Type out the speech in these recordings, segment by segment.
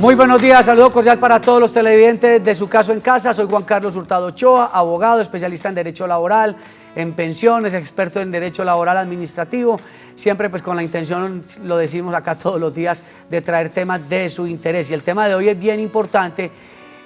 Muy buenos días, saludo cordial para todos los televidentes de Su Caso en Casa. Soy Juan Carlos Hurtado Ochoa, abogado, especialista en Derecho Laboral, en pensiones, experto en Derecho Laboral Administrativo. Siempre pues con la intención, lo decimos acá todos los días, de traer temas de su interés. Y el tema de hoy es bien importante.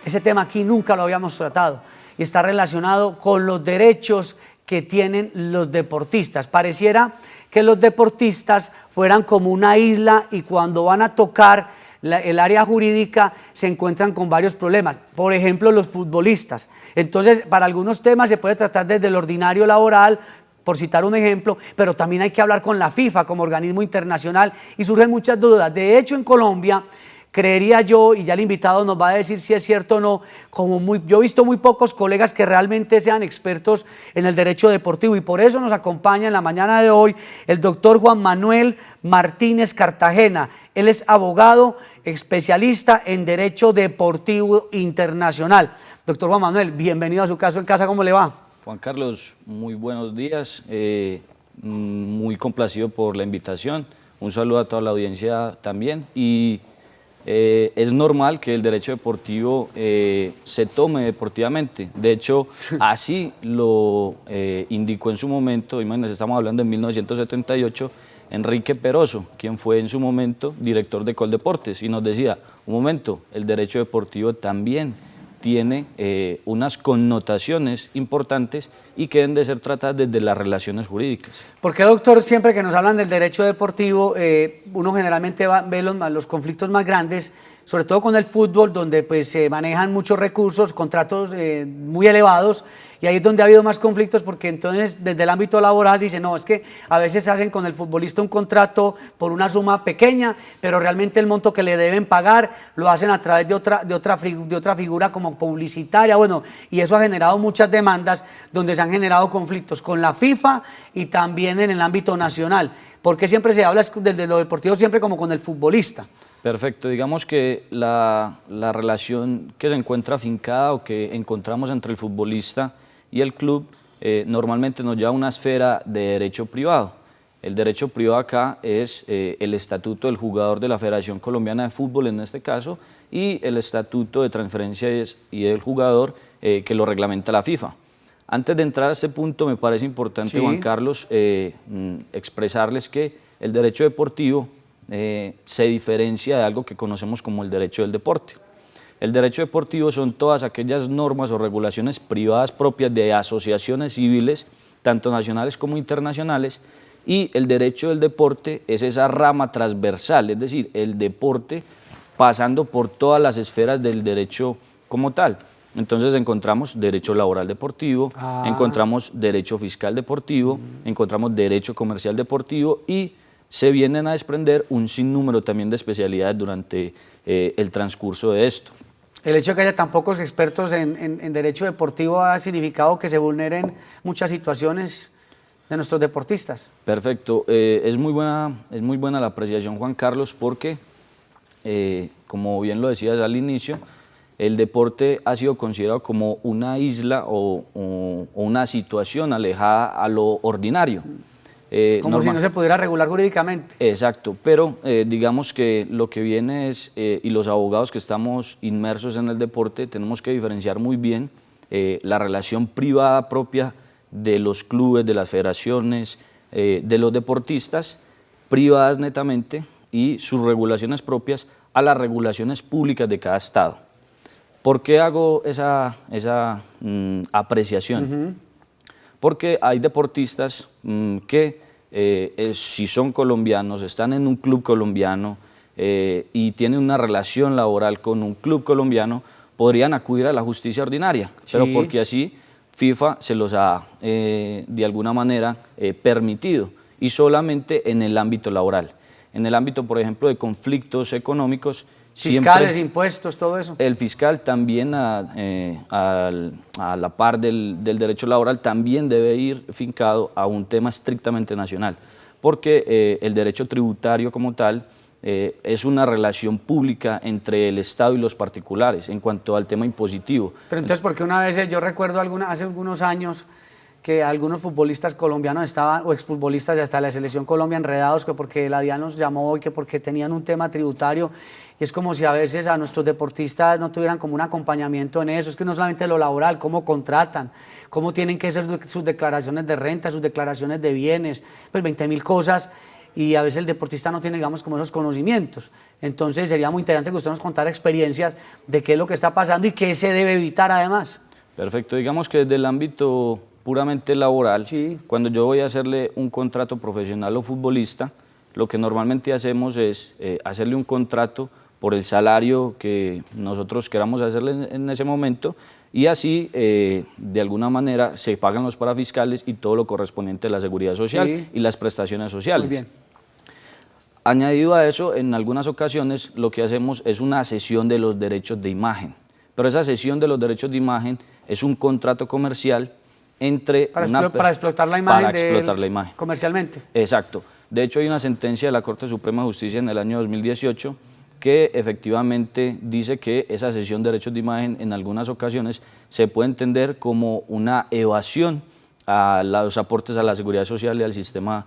Ese tema aquí nunca lo habíamos tratado y está relacionado con los derechos que tienen los deportistas. Pareciera que los deportistas fueran como una isla y cuando van a tocar el área jurídica se encuentran con varios problemas, por ejemplo los futbolistas. Entonces para algunos temas se puede tratar desde el ordinario laboral, por citar un ejemplo, pero también hay que hablar con la FIFA como organismo internacional y surgen muchas dudas. De hecho en Colombia, creería yo, y ya el invitado nos va a decir si es cierto o no, yo he visto muy pocos colegas que realmente sean expertos en el derecho deportivo y por eso nos acompaña en la mañana de hoy el doctor Juan Manuel Martínez Cartagena. Él es abogado, especialista en Derecho Deportivo Internacional. Doctor Juan Manuel, bienvenido a Su Caso en Casa, ¿cómo le va? Juan Carlos, muy buenos días, muy complacido por la invitación, un saludo a toda la audiencia también y es normal que el derecho deportivo se tome deportivamente, de hecho así lo indicó en su momento, imagínense, estamos hablando de 1978, Enrique Peroso, quien fue en su momento director de Coldeportes y nos decía, un momento, el derecho deportivo también tiene unas connotaciones importantes y que deben de ser tratadas desde las relaciones jurídicas. ¿Por qué, doctor, siempre que nos hablan del derecho deportivo, uno generalmente ve los conflictos más grandes, sobre todo con el fútbol, donde pues, se manejan muchos recursos, contratos muy elevados, y ahí es donde ha habido más conflictos, porque entonces desde el ámbito laboral dicen, no, es que a veces hacen con el futbolista un contrato por una suma pequeña, pero realmente el monto que le deben pagar lo hacen a través de otra figura como publicitaria, bueno, y eso ha generado muchas demandas donde se han generado conflictos con la FIFA y también en el ámbito nacional. ¿Por qué siempre se habla desde lo deportivo siempre como con el futbolista? Perfecto, digamos que la relación que se encuentra afincada o que encontramos entre el futbolista y el club normalmente nos lleva a una esfera de derecho privado. El derecho privado acá es el estatuto del jugador de la Federación Colombiana de Fútbol en este caso y el estatuto de transferencias y del jugador que lo reglamenta la FIFA. Antes de entrar a este punto me parece importante, sí, Juan Carlos, expresarles que el derecho deportivo se diferencia de algo que conocemos como el derecho del deporte. El derecho deportivo son todas aquellas normas o regulaciones privadas propias de asociaciones civiles, tanto nacionales como internacionales, y el derecho del deporte es esa rama transversal, es decir, el deporte pasando por todas las esferas del derecho como tal. Entonces encontramos derecho laboral deportivo, encontramos derecho fiscal deportivo, encontramos derecho comercial deportivo y se vienen a desprender un sinnúmero también de especialidades durante el transcurso de esto. El hecho de que haya tan pocos expertos en derecho deportivo ha significado que se vulneren muchas situaciones de nuestros deportistas. Perfecto, es muy buena la apreciación, Juan Carlos, porque como bien lo decías al inicio, el deporte ha sido considerado como una isla o una situación alejada a lo ordinario. Como si no se pudiera regular jurídicamente. Exacto, pero digamos que lo que viene es, y los abogados que estamos inmersos en el deporte, tenemos que diferenciar muy bien la relación privada propia de los clubes, de las federaciones, de los deportistas, privadas netamente, y sus regulaciones propias a las regulaciones públicas de cada estado. ¿Por qué hago esa apreciación? Porque hay deportistas que si son colombianos, están en un club colombiano y tienen una relación laboral con un club colombiano, podrían acudir a la justicia ordinaria, sí, pero porque así FIFA se los ha de alguna manera permitido y solamente en el ámbito laboral. En el ámbito, por ejemplo, de conflictos económicos, fiscales, siempre, impuestos, todo eso. El fiscal también a la par del derecho laboral también debe ir fincado a un tema estrictamente nacional, porque el derecho tributario como tal es una relación pública entre el Estado y los particulares en cuanto al tema impositivo. Pero entonces, porque una vez yo recuerdo hace algunos años que algunos futbolistas colombianos estaban, o exfutbolistas de hasta la selección Colombia, enredados, que porque la DIAN nos llamó y que porque tenían un tema tributario, y es como si a veces a nuestros deportistas no tuvieran como un acompañamiento en eso. Es que no solamente lo laboral, cómo contratan, cómo tienen que hacer sus declaraciones de renta, sus declaraciones de bienes, pues 20.000 cosas, y a veces el deportista no tiene, digamos, como esos conocimientos. Entonces sería muy interesante que usted nos contara experiencias de qué es lo que está pasando y qué se debe evitar además. Perfecto, digamos que desde el ámbito puramente laboral, Sí. cuando yo voy a hacerle un contrato profesional o futbolista, lo que normalmente hacemos es hacerle un contrato por el salario que nosotros queramos hacerle en ese momento, y así de alguna manera se pagan los parafiscales y todo lo correspondiente a la seguridad social, Sí. y las prestaciones sociales. Muy bien. Añadido a eso, en algunas ocasiones lo que hacemos es una cesión de los derechos de imagen, pero esa cesión de los derechos de imagen es un contrato comercial entre Para explotar la imagen comercialmente. Exacto. De hecho, hay una sentencia de la Corte Suprema de Justicia en el año 2018 que efectivamente dice que esa cesión de derechos de imagen en algunas ocasiones se puede entender como una evasión a los aportes a la seguridad social y al sistema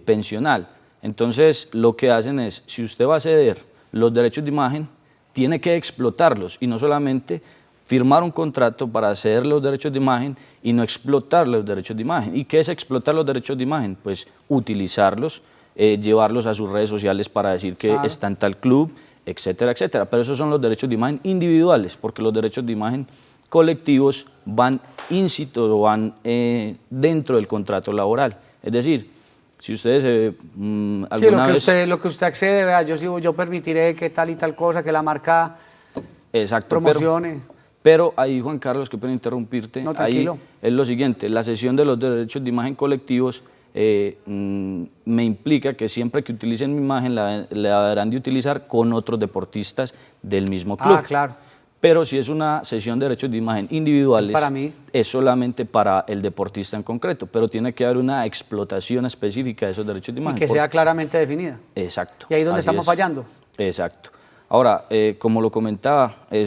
pensional. Entonces, lo que hacen es, si usted va a ceder los derechos de imagen, tiene que explotarlos, y no solamente firmar un contrato para ceder los derechos de imagen y no explotar los derechos de imagen. ¿Y qué es explotar los derechos de imagen? Pues utilizarlos, llevarlos a sus redes sociales para decir que está en tal club, etcétera, etcétera. Pero esos son los derechos de imagen individuales, porque los derechos de imagen colectivos van íncito o van dentro del contrato laboral. Es decir, si ustedes alguna vez... Lo que usted accede, vea, yo permitiré que tal y tal cosa, que la marca promocione. Pero ahí, Juan Carlos, que puedo interrumpirte, No, ahí tranquilo. es lo siguiente: la cesión de los derechos de imagen colectivos me implica que siempre que utilicen mi imagen la deberán de utilizar con otros deportistas del mismo club. Ah, claro. Pero si es una cesión de derechos de imagen individuales, Es para mí. es solamente para el deportista en concreto, pero tiene que haber una explotación específica de esos derechos de imagen. Y que sea claramente definida. Exacto. Y ahí es donde Así estamos fallando. Exacto. Ahora, como lo comentaba, el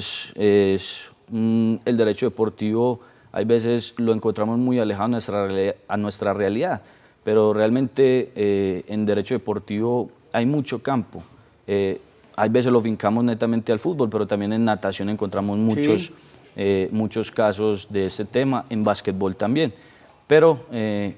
derecho deportivo hay veces lo encontramos muy alejado a nuestra realidad, pero realmente en derecho deportivo hay mucho campo. Hay veces lo fincamos netamente al fútbol, pero también en natación encontramos muchos casos de este tema, en básquetbol también. Pero,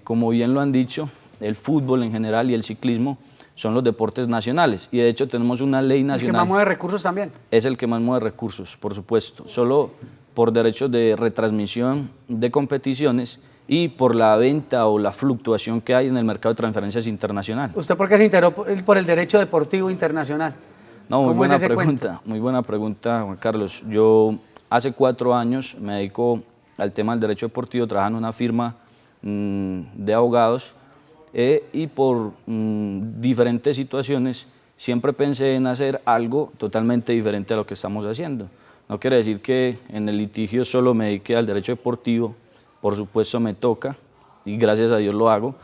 como bien lo han dicho, el fútbol en general y el ciclismo son los deportes nacionales, y de hecho tenemos una ley nacional. El que más mueve recursos también. Es el que más mueve recursos, por supuesto, solo por derechos de retransmisión de competiciones y por la venta o la fluctuación que hay en el mercado de transferencias internacional. ¿Usted por qué se integró por el derecho deportivo internacional? No, muy buena pregunta, Juan Carlos. Yo hace 4 años me dedico al tema del derecho deportivo, trabajando en una firma de abogados, y por diferentes situaciones siempre pensé en hacer algo totalmente diferente a lo que estamos haciendo. No quiere decir que en el litigio solo me dedique al derecho deportivo, por supuesto me toca y gracias a Dios lo hago,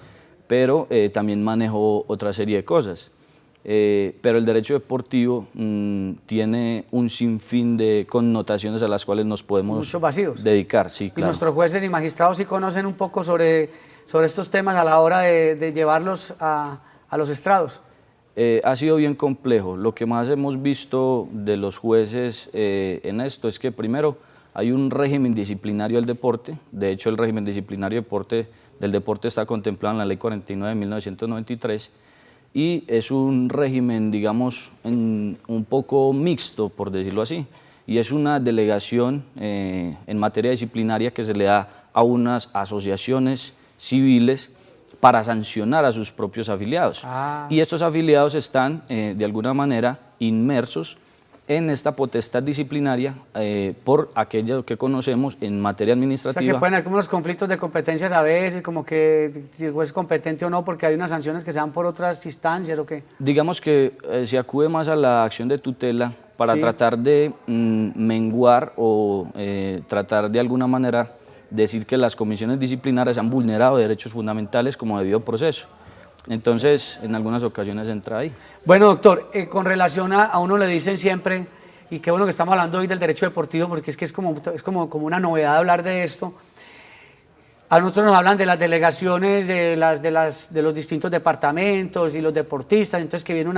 pero también manejo otra serie de cosas. Pero el derecho deportivo tiene un sinfín de connotaciones a las cuales nos podemos muchos vacíos dedicar. Sí, claro. Y nuestros jueces y magistrados sí conocen un poco sobre estos temas a la hora de llevarlos a los estrados. Ha sido bien complejo. Lo que más hemos visto de los jueces en esto es que primero hay un régimen disciplinario del deporte. De hecho, el régimen disciplinario del deporte está contemplado en la Ley 49 de 1993, y es un régimen, digamos, un poco mixto, por decirlo así, y es una delegación en materia disciplinaria que se le da a unas asociaciones civiles para sancionar a sus propios afiliados. Y estos afiliados están, de alguna manera, inmersos en esta potestad disciplinaria por aquello que conocemos en materia administrativa. O sea, que pueden haber como unos conflictos de competencias a veces, como que si el juez es competente o no, porque hay unas sanciones que se dan por otras instancias o qué. Digamos que se acude más a la acción de tutela para tratar de menguar o tratar de alguna manera decir que las comisiones disciplinarias han vulnerado derechos fundamentales como debido proceso. Entonces, en algunas ocasiones entra ahí. Bueno, doctor, con relación a uno le dicen siempre, y qué bueno que estamos hablando hoy del derecho deportivo, porque es que es como una novedad hablar de esto. A nosotros nos hablan de las delegaciones de los distintos departamentos y los deportistas, entonces que viene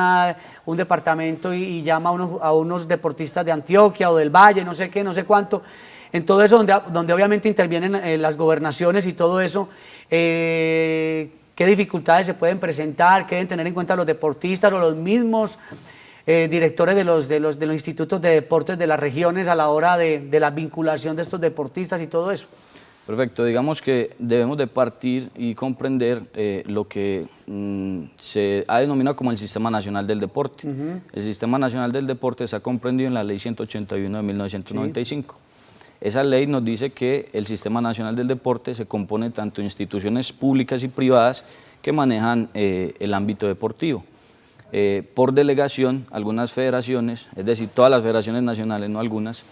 un departamento y llama a unos deportistas de Antioquia o del Valle, no sé qué, no sé cuánto. En todo eso, donde obviamente intervienen las gobernaciones y todo eso, qué dificultades se pueden presentar, qué deben tener en cuenta los deportistas o los mismos directores de los institutos de deportes de las regiones a la hora de la vinculación de estos deportistas y todo eso. Perfecto, digamos que debemos de partir y comprender lo que se ha denominado como el Sistema Nacional del Deporte. El Sistema Nacional del Deporte está comprendido en la Ley 181 de 1995. Esa ley nos dice que el Sistema Nacional del Deporte se compone tanto de instituciones públicas y privadas que manejan el ámbito deportivo. Por delegación, algunas federaciones, es decir, todas las federaciones nacionales, no algunas,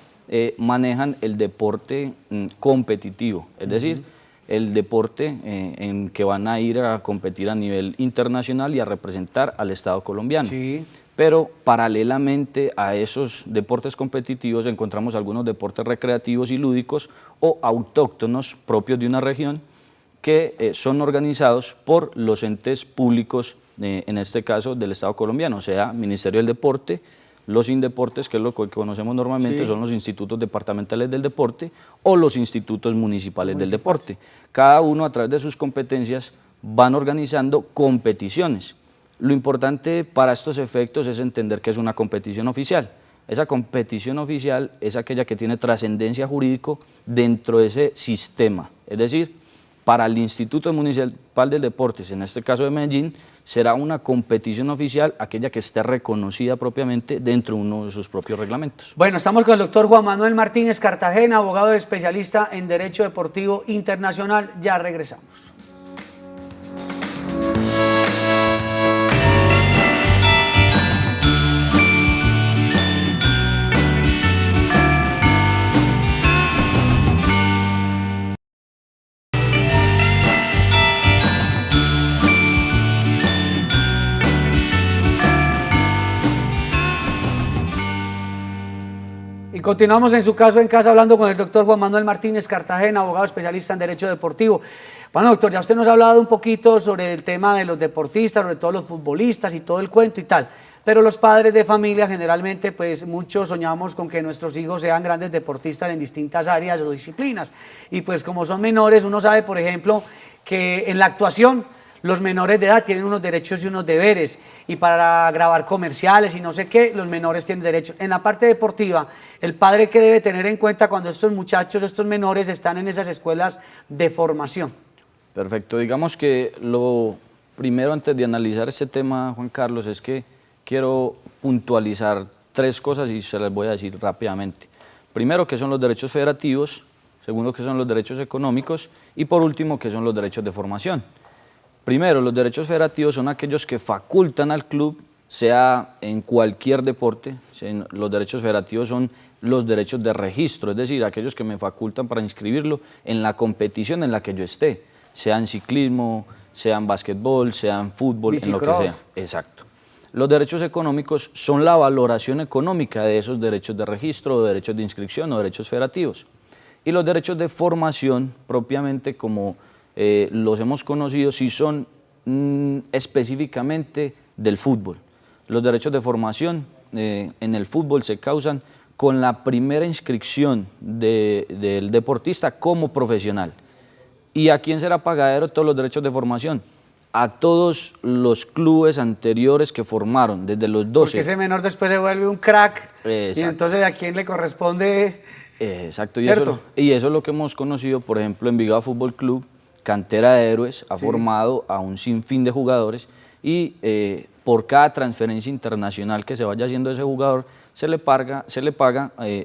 manejan el deporte competitivo, es decir, el deporte en que van a ir a competir a nivel internacional y a representar al Estado colombiano. Sí. Pero paralelamente a esos deportes competitivos encontramos algunos deportes recreativos y lúdicos o autóctonos propios de una región que son organizados por los entes públicos, en este caso del Estado colombiano, o sea, Ministerio del Deporte, los Indeportes, que es lo que conocemos normalmente, son los institutos departamentales del deporte o los institutos municipales del deporte. Cada uno a través de sus competencias van organizando competiciones. Lo importante para estos efectos es entender que es una competición oficial. Esa competición oficial es aquella que tiene trascendencia jurídica dentro de ese sistema. Es decir, para el Instituto Municipal del Deportes, en este caso de Medellín, será una competición oficial aquella que esté reconocida propiamente dentro de uno de sus propios reglamentos. Bueno, estamos con el doctor Juan Manuel Martínez Cartagena, abogado especialista en Derecho Deportivo Internacional. Ya regresamos. Continuamos en su caso en casa hablando con el doctor Juan Manuel Martínez Cartagena, abogado especialista en Derecho Deportivo. Bueno, doctor, ya usted nos ha hablado un poquito sobre el tema de los deportistas, sobre todo los futbolistas y todo el cuento y tal, pero los padres de familia generalmente, pues muchos soñamos con que nuestros hijos sean grandes deportistas en distintas áreas o disciplinas. Y pues como son menores, uno sabe, por ejemplo, que en la actuación los menores de edad tienen unos derechos y unos deberes, y para grabar comerciales y no sé qué, los menores tienen derechos. En la parte deportiva, el padre, ¿qué debe tener en cuenta cuando estos muchachos, estos menores están en esas escuelas de formación? Perfecto, digamos que lo primero antes de analizar este tema, Juan Carlos, es que quiero puntualizar tres cosas y se las voy a decir rápidamente. Primero, ¿qué son los derechos federativos? Segundo, ¿qué son los derechos económicos? Y por último, ¿qué son los derechos de formación? Primero, los derechos federativos son aquellos que facultan al club, sea en cualquier deporte. Los derechos federativos son los derechos de registro, es decir, aquellos que me facultan para inscribirlo en la competición en la que yo esté, sea en ciclismo, sea en básquetbol, sea en fútbol, en lo que sea. Exacto. Los derechos económicos son la valoración económica de esos derechos de registro, o derechos de inscripción o derechos federativos. Y los derechos de formación, propiamente como los hemos conocido, sí son específicamente del fútbol. Los derechos de formación en el fútbol se causan con la primera inscripción del deportista como profesional. ¿Y a quién será pagadero todos los derechos de formación? A todos los clubes anteriores que formaron, desde los 12. Porque ese menor después se vuelve un crack. Exacto. Y entonces ¿a quién le corresponde? Exacto, y eso es lo que hemos conocido, por ejemplo, Envigado Fútbol Club, cantera de héroes, ha formado a un sinfín de jugadores y por cada transferencia internacional que se vaya haciendo ese jugador, se le paga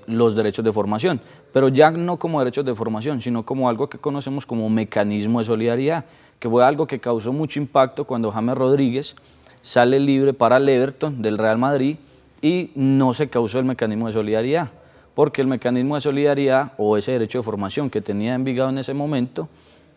los derechos de formación, pero ya no como derechos de formación, sino como algo que conocemos como mecanismo de solidaridad, que fue algo que causó mucho impacto cuando James Rodríguez sale libre para el Everton del Real Madrid y no se causó el mecanismo de solidaridad, porque el mecanismo de solidaridad o ese derecho de formación que tenía Envigado en ese momento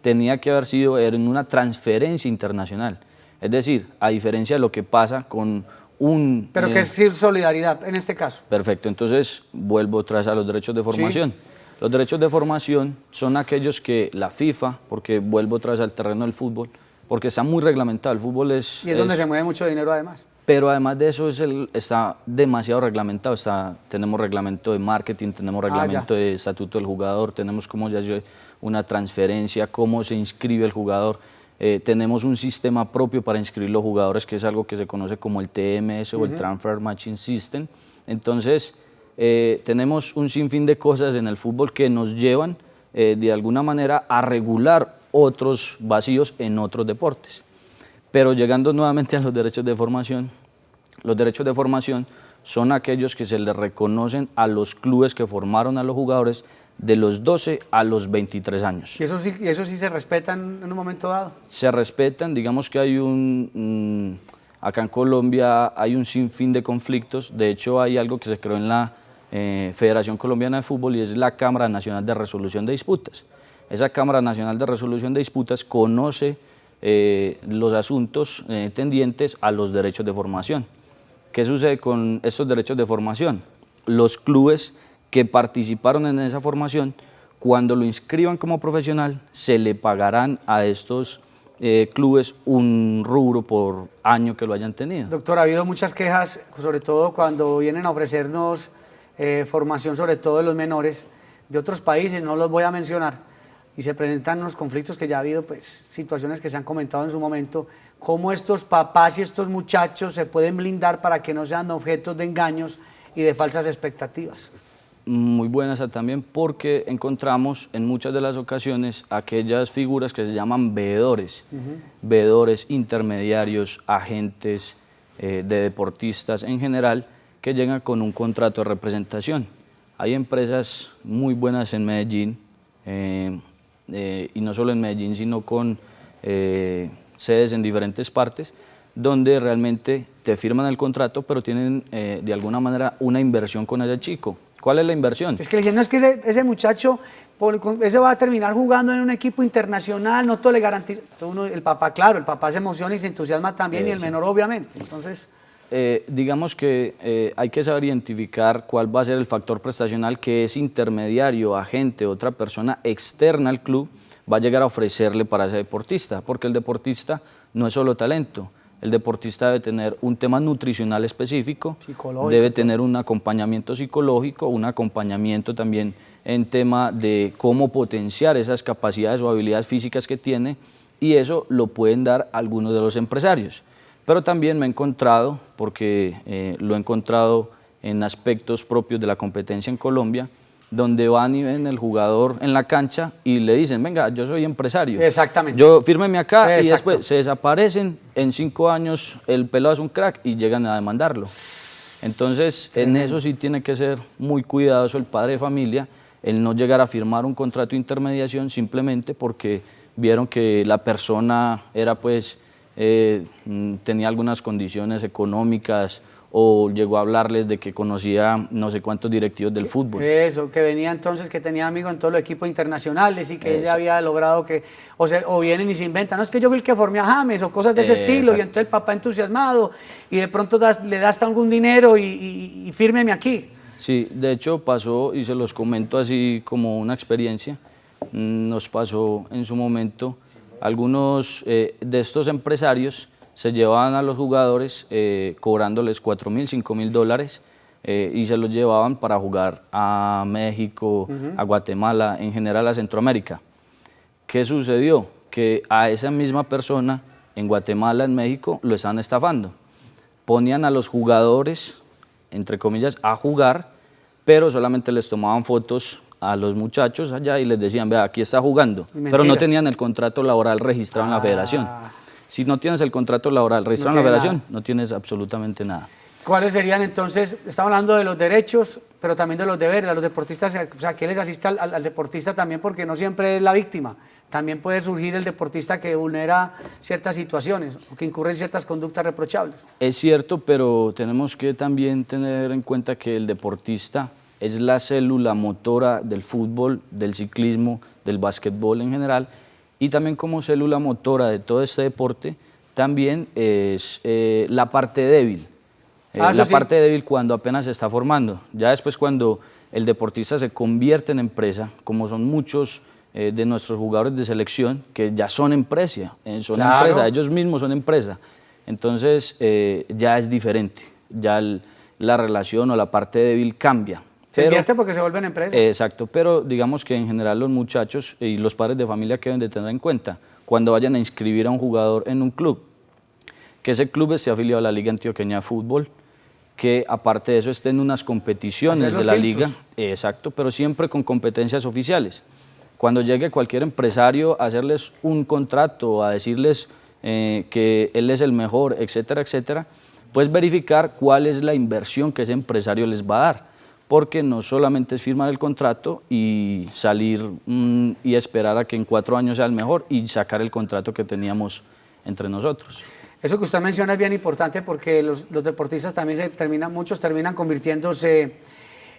tenía que haber sido en una transferencia internacional. Es decir, a diferencia de lo que pasa con un... ¿Pero qué es decir solidaridad en este caso? Perfecto, entonces vuelvo otra vez a los derechos de formación. Sí. Los derechos de formación son aquellos que la FIFA, porque vuelvo otra vez al terreno del fútbol, porque está muy reglamentado, el fútbol es... Y es donde se mueve mucho dinero además. Pero además de eso está demasiado reglamentado, tenemos reglamento de marketing, tenemos reglamento de estatuto del jugador, tenemos cómo se hace una transferencia, cómo se inscribe el jugador, tenemos un sistema propio para inscribir los jugadores, que es algo que se conoce como el TMS o el Transfer Matching System. Entonces, tenemos un sinfín de cosas en el fútbol que nos llevan de alguna manera a regular otros vacíos en otros deportes. Pero llegando nuevamente a los derechos de formación son aquellos que se les reconocen a los clubes que formaron a los jugadores de los 12 a los 23 años. ¿Y eso sí se respetan en un momento dado? Se respetan, digamos que hay acá en Colombia hay un sinfín de conflictos, de hecho hay algo que se creó en la Federación Colombiana de Fútbol y es la Cámara Nacional de Resolución de Disputas. Esa Cámara Nacional de Resolución de Disputas conoce los asuntos tendientes a los derechos de formación. ¿Qué sucede con estos derechos de formación? Los clubes que participaron en esa formación, cuando lo inscriban como profesional, se le pagarán a estos clubes un rubro por año que lo hayan tenido. Doctor, ha habido muchas quejas, sobre todo cuando vienen a ofrecernos formación, sobre todo de los menores, de otros países, no los voy a mencionar, y se presentan unos conflictos que ya ha habido, pues, situaciones que se han comentado en su momento, cómo estos papás y estos muchachos se pueden blindar para que no sean objetos de engaños y de falsas expectativas. Muy buena esa también, porque encontramos en muchas de las ocasiones aquellas figuras que se llaman veedores, veedores, intermediarios, agentes de deportistas en general, que llegan con un contrato de representación. Hay empresas muy buenas en Medellín, y no solo en Medellín, sino con sedes en diferentes partes, donde realmente te firman el contrato, pero tienen de alguna manera una inversión con ese chico. ¿Cuál es la inversión? Es que le dicen, no, es que ese muchacho, ese va a terminar jugando en un equipo internacional, no todo le garantiza. El papá, claro, el papá se emociona y se entusiasma también, y el menor obviamente. Entonces, digamos que hay que saber identificar cuál va a ser el factor prestacional que ese intermediario, agente, otra persona externa al club va a llegar a ofrecerle para ese deportista, porque el deportista no es solo talento. El deportista debe tener un tema nutricional específico, debe tener un acompañamiento psicológico, un acompañamiento también en tema de cómo potenciar esas capacidades o habilidades físicas que tiene, y eso lo pueden dar algunos de los empresarios. Pero también me he encontrado, porque lo he encontrado en aspectos propios de la competencia en Colombia, donde van y ven el jugador en la cancha y le dicen, venga, yo soy empresario. Exactamente. Yo fírmeme acá. Exacto. Y después se desaparecen, en 5 años el pelado es un crack y llegan a demandarlo. Entonces, en eso sí tiene que ser muy cuidadoso el padre de familia, el no llegar a firmar un contrato de intermediación simplemente porque vieron que la persona era pues, tenía algunas condiciones económicas, o llegó a hablarles de que conocía no sé cuántos directivos del fútbol. Eso, que venía entonces, que tenía amigos en todos los equipos internacionales y que ella había logrado que, o vienen y se inventan, no, es que yo fui el que formé a James o cosas de ese estilo, exacto. Y entonces el papá entusiasmado y de pronto le da hasta algún dinero y fírmeme aquí. Sí, de hecho pasó, y se los comento así como una experiencia, nos pasó en su momento, algunos de estos empresarios se llevaban a los jugadores cobrándoles $4.000, $5.000 y se los llevaban para jugar a México, a Guatemala, en general a Centroamérica. ¿Qué sucedió? Que a esa misma persona en Guatemala, en México, lo estaban estafando. Ponían a los jugadores, entre comillas, a jugar, pero solamente les tomaban fotos a los muchachos allá y les decían, vea, aquí está jugando, pero no tenían el contrato laboral registrado en la federación. Si no tienes el contrato laboral registrado en la federación, no tienes absolutamente nada. ¿Cuáles serían entonces? Estamos hablando de los derechos, pero también de los deberes. A los deportistas, o sea, ¿qué les asiste al deportista también? Porque no siempre es la víctima. También puede surgir el deportista que vulnera ciertas situaciones o que incurre en ciertas conductas reprochables. Es cierto, pero tenemos que también tener en cuenta que el deportista es la célula motora del fútbol, del ciclismo, del básquetbol en general, y también como célula motora de todo este deporte, también es la parte débil. La parte débil cuando apenas se está formando. Ya después cuando el deportista se convierte en empresa, como son muchos de nuestros jugadores de selección que ya son empresa, ellos mismos son empresa. Entonces ya es diferente, ya la relación o la parte débil cambia. Se invierte porque se vuelven empresas. Exacto, pero digamos que en general los muchachos y los padres de familia que deben de tener en cuenta cuando vayan a inscribir a un jugador en un club, que ese club esté afiliado a la Liga Antioqueña de Fútbol, que aparte de eso esté en unas competiciones de la liga, exacto, pero siempre con competencias oficiales. Cuando llegue cualquier empresario a hacerles un contrato, a decirles que él es el mejor, etcétera, etcétera, pues verificar cuál es la inversión que ese empresario les va a dar, porque no solamente es firmar el contrato y salir y esperar a que en 4 años sea el mejor y sacar el contrato que teníamos entre nosotros. Eso que usted menciona es bien importante porque los deportistas también muchos terminan convirtiéndose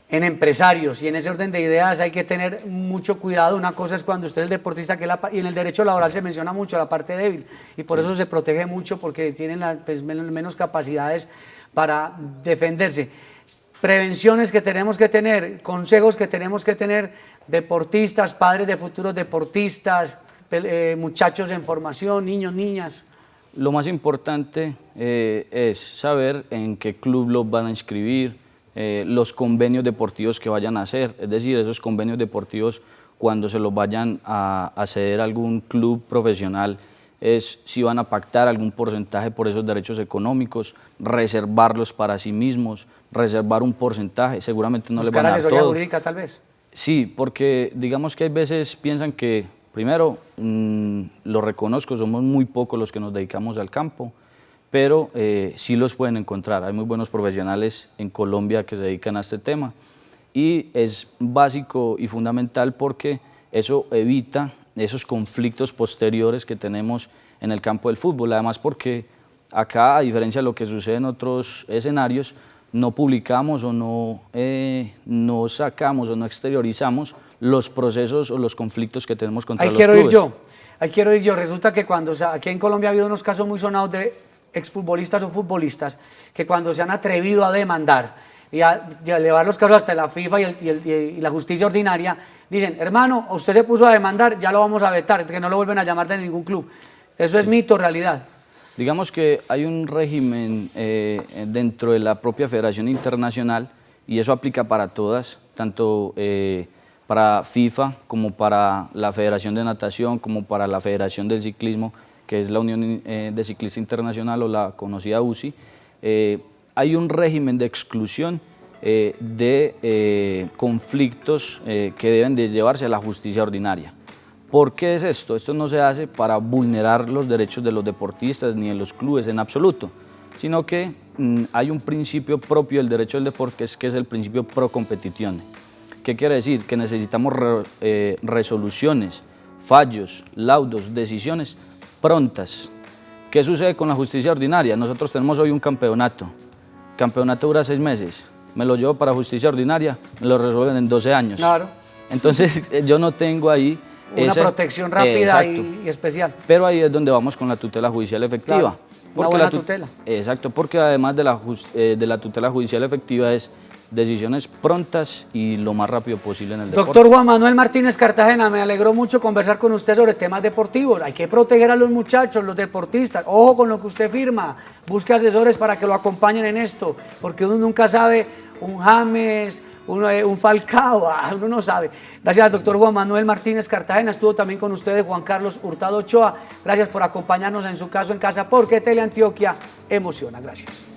en empresarios, y en ese orden de ideas hay que tener mucho cuidado. Una cosa es cuando usted es el deportista, y en el derecho laboral se menciona mucho la parte débil, y por eso se protege mucho, porque tienen menos capacidades para defenderse. Prevenciones que tenemos que tener, consejos que tenemos que tener, deportistas, padres de futuros deportistas, muchachos en formación, niños, niñas. Lo más importante es saber en qué club los van a inscribir, los convenios deportivos que vayan a hacer, es decir, esos convenios deportivos cuando se los vayan a ceder a algún club profesional, es si van a pactar algún porcentaje por esos derechos económicos, reservarlos para sí mismos, reservar un porcentaje, seguramente no les van a dar todo. ¿Buscar asesoría jurídica tal vez? Sí, porque digamos que hay veces piensan que, primero, lo reconozco, somos muy pocos los que nos dedicamos al campo, pero sí los pueden encontrar. Hay muy buenos profesionales en Colombia que se dedican a este tema, y es básico y fundamental porque eso evita esos conflictos posteriores que tenemos en el campo del fútbol. Además, porque acá, a diferencia de lo que sucede en otros escenarios, no publicamos o no sacamos o no exteriorizamos los procesos o los conflictos que tenemos contra los clubes. Ahí quiero ir yo. Resulta que aquí en Colombia ha habido unos casos muy sonados de exfutbolistas o futbolistas que cuando se han atrevido a demandar y a llevar los casos hasta la FIFA y la justicia ordinaria, dicen: hermano, usted se puso a demandar, ya lo vamos a vetar, que no lo vuelven a llamar de ningún club. ¿Eso es mito o realidad? Digamos que hay un régimen dentro de la propia Federación Internacional, y eso aplica para todas, tanto para FIFA como para la Federación de Natación, como para la Federación del Ciclismo, que es la Unión de Ciclistas Internacional o la conocida UCI. Hay un régimen de exclusión de conflictos que deben de llevarse a la justicia ordinaria. ¿Por qué es esto? Esto no se hace para vulnerar los derechos de los deportistas ni de los clubes en absoluto, sino que hay un principio propio del derecho del deporte, que es el principio pro competizione. ¿Qué quiere decir? Que necesitamos resoluciones, fallos, laudos, decisiones prontas. ¿Qué sucede con la justicia ordinaria? Nosotros tenemos hoy un campeonato. El campeonato dura 6 meses. Me lo llevo para justicia ordinaria, me lo resuelven en 12 años. Claro. Entonces yo no tengo ahí una protección rápida y especial. Pero ahí es donde vamos con la tutela judicial efectiva. Claro, una buena tutela. Exacto, porque además de la tutela judicial efectiva es decisiones prontas y lo más rápido posible en el deporte. Doctor Juan Manuel Martínez Cartagena, me alegró mucho conversar con usted sobre temas deportivos. Hay que proteger a los muchachos, los deportistas. Ojo con lo que usted firma. Busque asesores para que lo acompañen en esto, porque uno nunca sabe, un James, un Falcao, uno no sabe. Gracias al doctor Juan Manuel Martínez Cartagena. Estuvo también con ustedes Juan Carlos Hurtado Ochoa. Gracias por acompañarnos en su caso en casa, porque Teleantioquia emociona. Gracias.